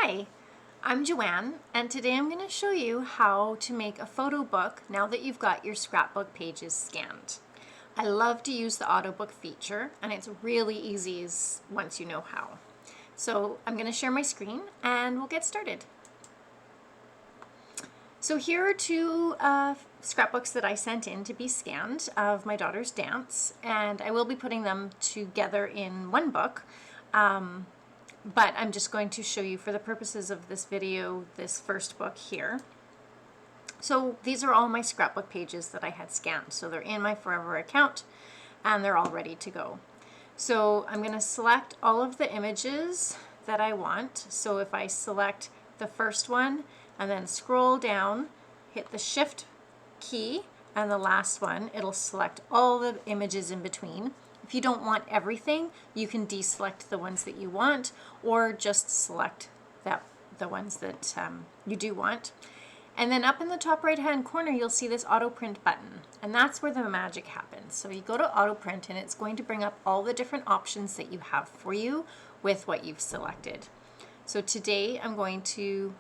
Hi, I'm Joanne, and today I'm going to show you how to make a photo book now that you've got your scrapbook pages scanned. I love to use the Autobook feature, and it's really easy once you know how. So I'm going to share my screen and we'll get started. So here are two scrapbooks that I sent in to be scanned of my daughter's dance, and I will be putting them together in one book. But I'm just going to show you, for the purposes of this video, this first book here. So these are all my scrapbook pages that I had scanned. So they're in my Forever account and they're all ready to go. So I'm going to select all of the images that I want. So if I select the first one and then scroll down, hit the Shift key, and the last one, it'll select all the images in between. If you don't want everything, you can deselect the ones that you want, or just select the ones that you do want. And then up in the top right hand corner, you'll see this auto print button, and that's where the magic happens. So you go to auto print and it's going to bring up all the different options that you have for you with what you've selected. So today I'm going to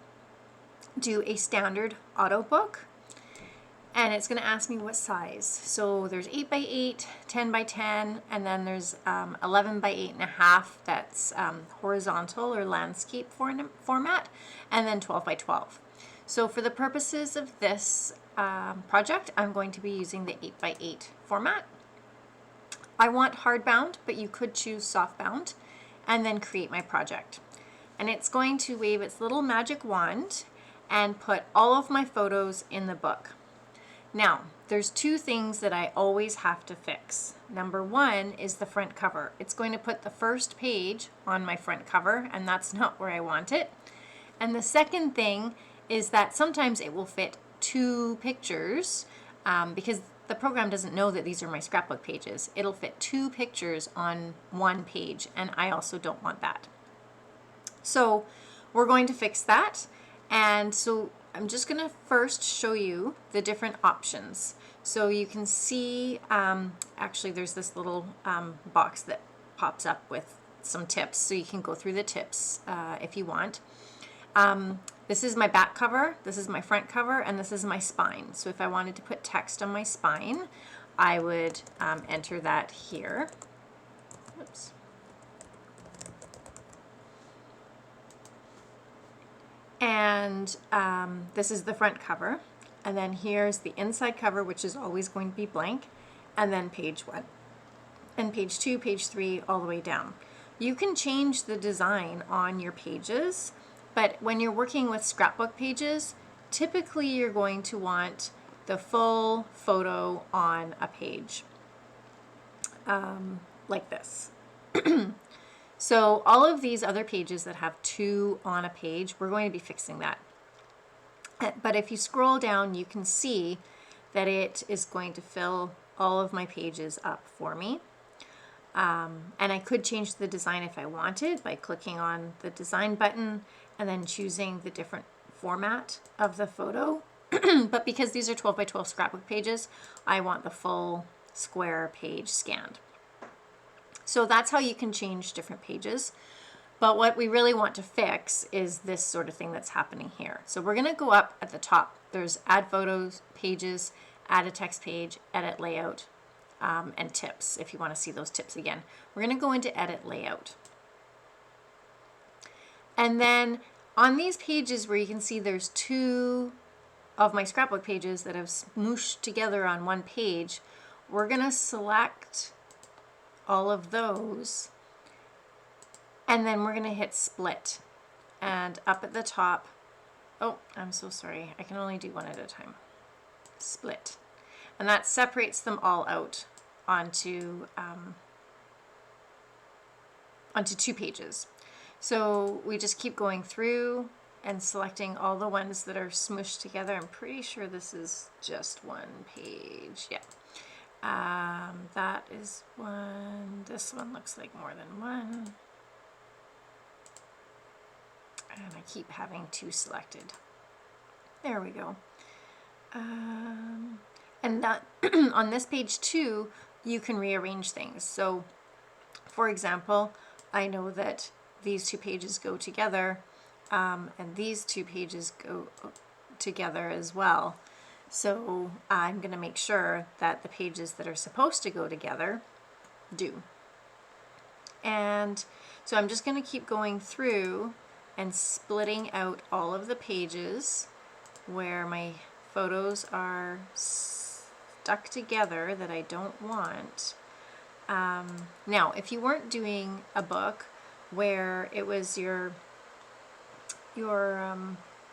do a standard auto book. And it's going to ask me what size. So there's 8 by 8, 10 by 10, and then there's 11 by 8.5. That's horizontal or landscape format, and then 12 by 12. So for the purposes of this project, I'm going to be using the 8 by 8 format. I want hardbound, but you could choose softbound, and then create my project. And it's going to wave its little magic wand and put all of my photos in the book. Now, there's two things that I always have to fix. Number one is the front cover. It's going to put the first page on my front cover, and that's not where I want it. And the second thing is that sometimes it will fit two pictures because the program doesn't know that these are my scrapbook pages. It'll fit two pictures on one page, and I also don't want that. So we're going to fix that. And so I'm just going to first show you the different options. So you can see, actually there's this little box that pops up with some tips, so you can go through the tips if you want. This is my back cover, this is my front cover, and this is my spine. So if I wanted to put text on my spine, I would enter that here. Oops. And this is the front cover, and then here's the inside cover, which is always going to be blank, and then page 1 and page 2, page 3, all the way down. You can change the design on your pages, but when you're working with scrapbook pages, typically you're going to want the full photo on a page like this. So all of these other pages that have 2 on a page, we're going to be fixing that. But if you scroll down, you can see that it is going to fill all of my pages up for me. And I could change the design if I wanted by clicking on the design button and then choosing the different format of the photo. But because these are 12 by 12 scrapbook pages, I want the full square page scanned. So that's how you can change different pages. But what we really want to fix is this sort of thing that's happening here. So we're going to go up at the top. There's add photos, pages, add a text page, edit layout, and tips if you want to see those tips again. We're going to go into edit layout. And then on these pages where you can see there's 2 of my scrapbook pages that have smooshed together on one page, we're going to select all of those, and then we're going to hit split, and up at the top, oh, I'm so sorry, I can only do one at a time. Split, and that separates them all out onto 2 pages. So we just keep going through and selecting all the ones that are smooshed together. I'm pretty sure this is just one page. Yeah. That is one. This one looks like more than one. And I keep having 2 selected. There we go. And that on this page 2, you can rearrange things. So, for example, I know that these 2 pages go together and these two pages go together as well. So I'm going to make sure that the pages that are supposed to go together do. And so I'm just going to keep going through and splitting out all of the pages where my photos are stuck together that I don't want. Now, if you weren't doing a book where it was your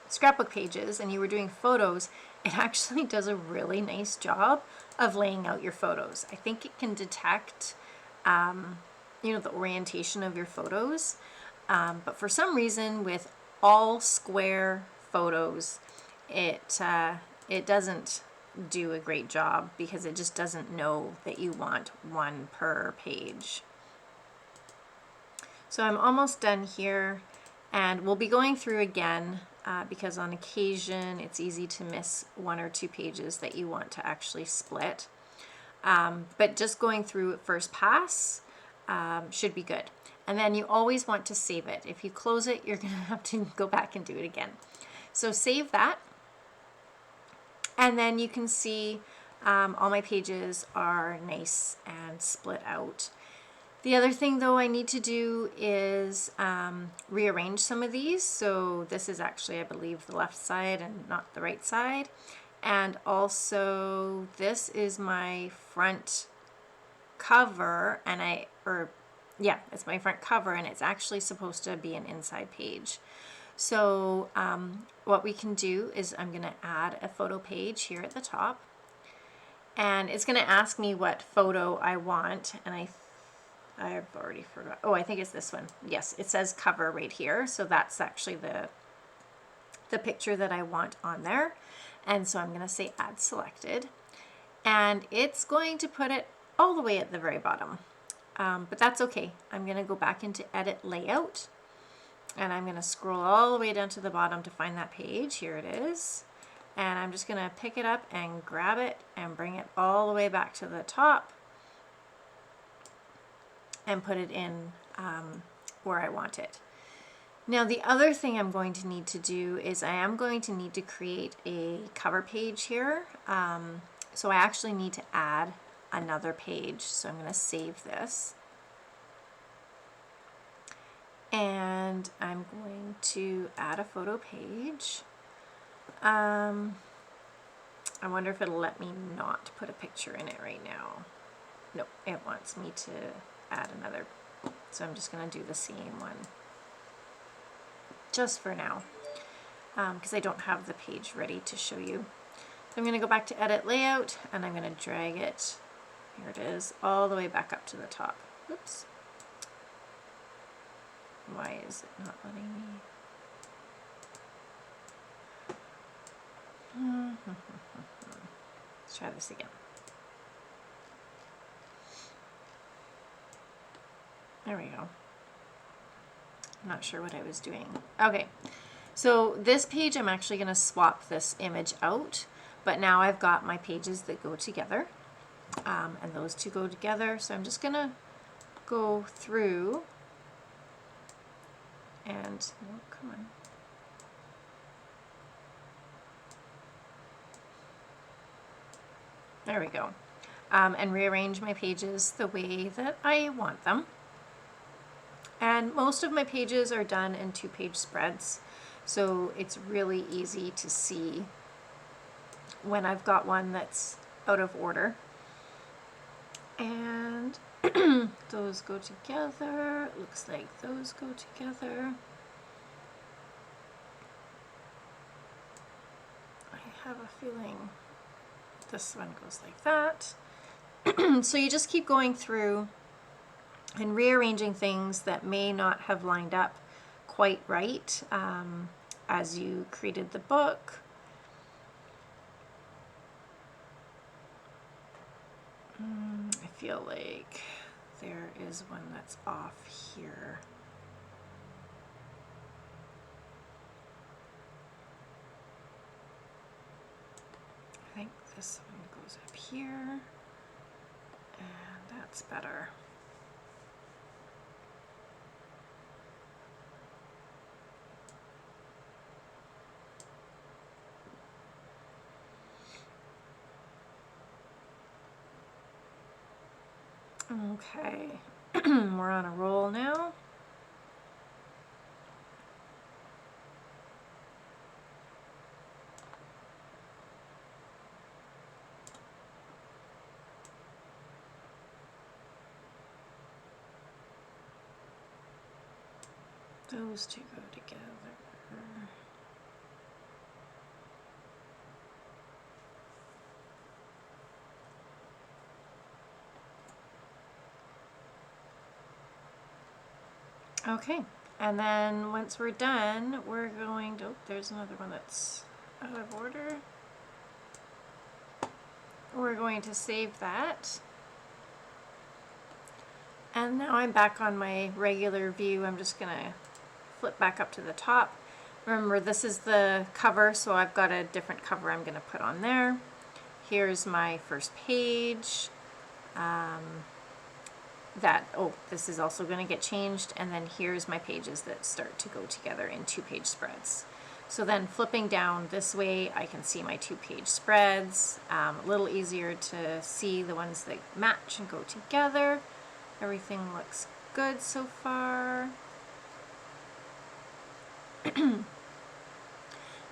scrapbook pages and you were doing photos, it actually does a really nice job of laying out your photos. I think it can detect, the orientation of your photos. But for some reason, with all square photos, it doesn't do a great job because it just doesn't know that you want one per page. So I'm almost done here, and we'll be going through again because on occasion it's easy to miss one or two pages that you want to actually split. But just going through at first pass should be good. And then you always want to save it. If you close it, you're going to have to go back and do it again. So save that. And then you can see all my pages are nice and split out. The other thing though I need to do is rearrange some of these. So this is actually, I believe, the left side and not the right side. And also this is my front cover, and it's my front cover, and it's actually supposed to be an inside page. So what we can do is I'm going to add a photo page here at the top, and it's going to ask me what photo I want, and I've already forgot. Oh, I think it's this one. Yes, it says cover right here, so that's actually the picture that I want on there. And so I'm going to say add selected, and it's going to put it all the way at the very bottom. But that's okay. I'm going to go back into edit layout, and I'm going to scroll all the way down to the bottom to find that page. Here it is. And I'm just going to pick it up and grab it and bring it all the way back to the top and put it in where I want it. Now the other thing I'm going to need to do is I am going to need to create a cover page here. So I actually need to add another page. So I'm going to save this. And I'm going to add a photo page. I wonder if it'll let me not put a picture in it right now. No, it wants me to add another. So I'm just going to do the same one just for now because I don't have the page ready to show you. So I'm going to go back to edit layout, and I'm going to drag it, here it is, all the way back up to the top. Oops. Why is it not letting me? Let's try this again. There we go. I'm not sure what I was doing. Okay, so this page I'm actually going to swap this image out, but now I've got my pages that go together, and those two go together. So I'm just going to go through and, oh, come on. There we go. And rearrange my pages the way that I want them. And most of my pages are done in 2-page spreads, so it's really easy to see when I've got one that's out of order. And those go together. It looks like those go together. I have a feeling this one goes like that. So you just keep going through and rearranging things that may not have lined up quite right as you created the book. I feel like there is one that's off here. I think this one goes up here, and that's better. Okay, we're on a roll now. Those two go together. Okay, and then once we're done, we're going to, oh, there's another one that's out of order. We're going to save that. And now I'm back on my regular view. I'm just gonna flip back up to the top. Remember, this is the cover, so I've got a different cover I'm gonna put on there. Here's my first page. This is also going to get changed, and then here's my pages that start to go together in 2-page spreads. So then flipping down this way, I can see my 2-page spreads. A little easier to see the ones that match and go together. Everything looks good so far.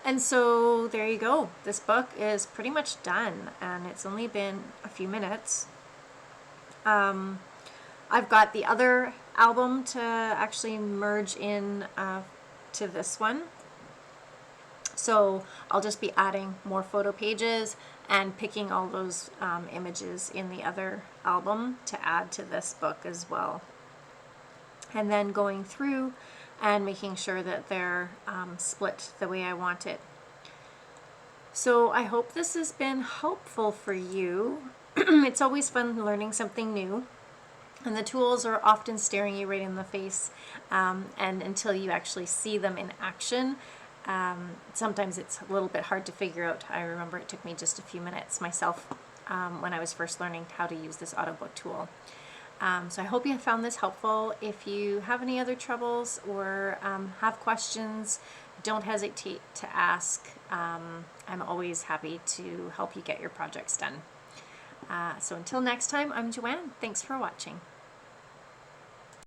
And so there you go. This book is pretty much done, and it's only been a few minutes. I've got the other album to actually merge in to this one. So I'll just be adding more photo pages and picking all those images in the other album to add to this book as well. And then going through and making sure that they're split the way I want it. So I hope this has been helpful for you. It's always fun learning something new. And the tools are often staring you right in the face, and until you actually see them in action, sometimes it's a little bit hard to figure out. I remember it took me just a few minutes myself when I was first learning how to use this Autobook tool. So I hope you have found this helpful. If you have any other troubles or have questions, don't hesitate to ask. I'm always happy to help you get your projects done. So until next time, I'm Joanne. Thanks for watching.